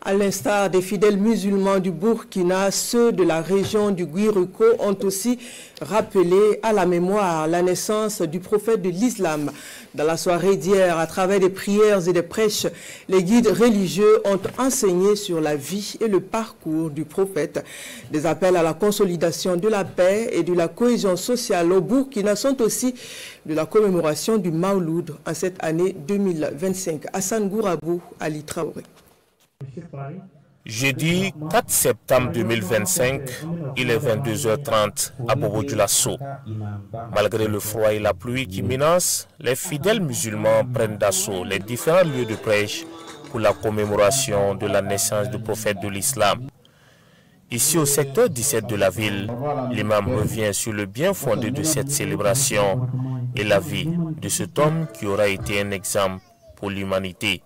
À l'instar des fidèles musulmans du Burkina, ceux de la région du Guiriko ont aussi rappelé à la mémoire la naissance du prophète de l'islam. Dans la soirée d'hier, à travers des prières et des prêches, les guides religieux ont enseigné sur la vie et le parcours du prophète. Des appels à la consolidation de la paix et de la cohésion sociale au Burkina sont aussi de la commémoration du Mawlud en cette année 2025. Hassan Gourabou, Ali Traoré. Jeudi 4 septembre 2025, il est 22h30 à Bobo-Dioulasso. Malgré le froid et la pluie qui menacent, les fidèles musulmans prennent d'assaut les différents lieux de prêche pour la commémoration de la naissance du prophète de l'islam. Ici au secteur 17 de la ville, l'imam revient sur le bien fondé de cette célébration et la vie de cet homme qui aura été un exemple pour l'humanité.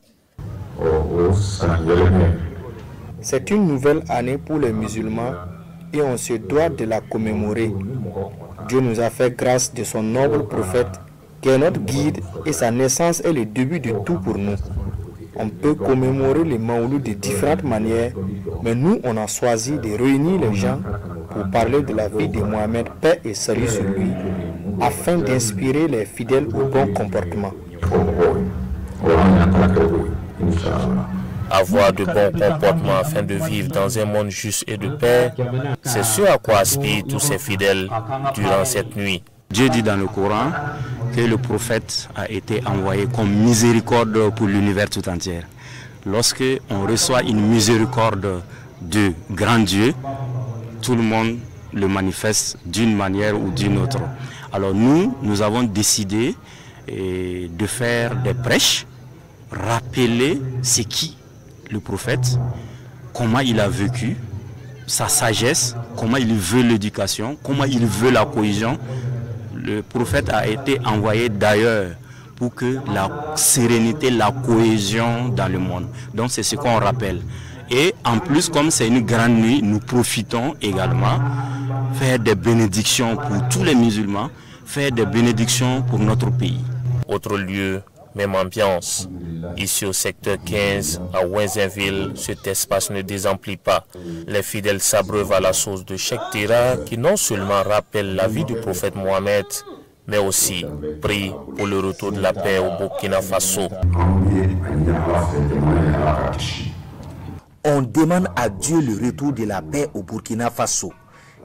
C'est une nouvelle année pour les musulmans et on se doit de la commémorer. Dieu nous a fait grâce de son noble prophète qui est notre guide et sa naissance est le début de tout pour nous. On peut commémorer les Mawlud de différentes manières, mais nous on a choisi de réunir les gens pour parler de la vie de Mohamed, paix et salut sur lui, afin d'inspirer les fidèles au bon comportement. Avoir de bons comportements afin de vivre dans un monde juste et de paix, c'est ce à quoi aspirent tous ces fidèles durant cette nuit. Dieu dit dans le Coran que le prophète a été envoyé comme miséricorde pour l'univers tout entier. Lorsque on reçoit une miséricorde de grand Dieu, tout le monde le manifeste d'une manière ou d'une autre. Alors nous avons décidé de faire des prêches, rappeler ce qui le prophète, comment il a vécu, sa sagesse, comment il veut l'éducation, comment il veut la cohésion. Le prophète a été envoyé d'ailleurs pour que la sérénité, la cohésion dans le monde. Donc c'est ce qu'on rappelle. Et en plus, comme c'est une grande nuit, nous profitons également faire des bénédictions pour tous les musulmans, faire des bénédictions pour notre pays. Autre lieu, même ambiance. Ici au secteur 15, à Ouenzinville, cet espace ne désemplit pas. Les fidèles s'abreuvent à la sauce de Cheikh Tira qui non seulement rappelle la vie du prophète Mohamed, mais aussi prie pour le retour de la paix au Burkina Faso. On demande à Dieu le retour de la paix au Burkina Faso,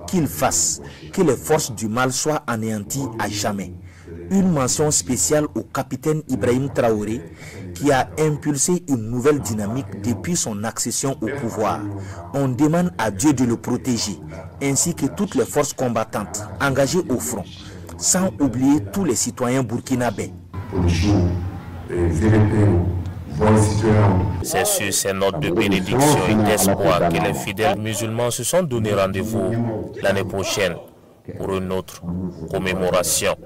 qu'il fasse que les forces du mal soient anéanties à jamais. Une mention spéciale au capitaine Ibrahim Traoré qui a impulsé une nouvelle dynamique depuis son accession au pouvoir. On demande à Dieu de le protéger, ainsi que toutes les forces combattantes engagées au front, sans oublier tous les citoyens burkinabés. C'est sur ces notes de bénédiction et d'espoir que les fidèles musulmans se sont donné rendez-vous l'année prochaine pour une autre commémoration.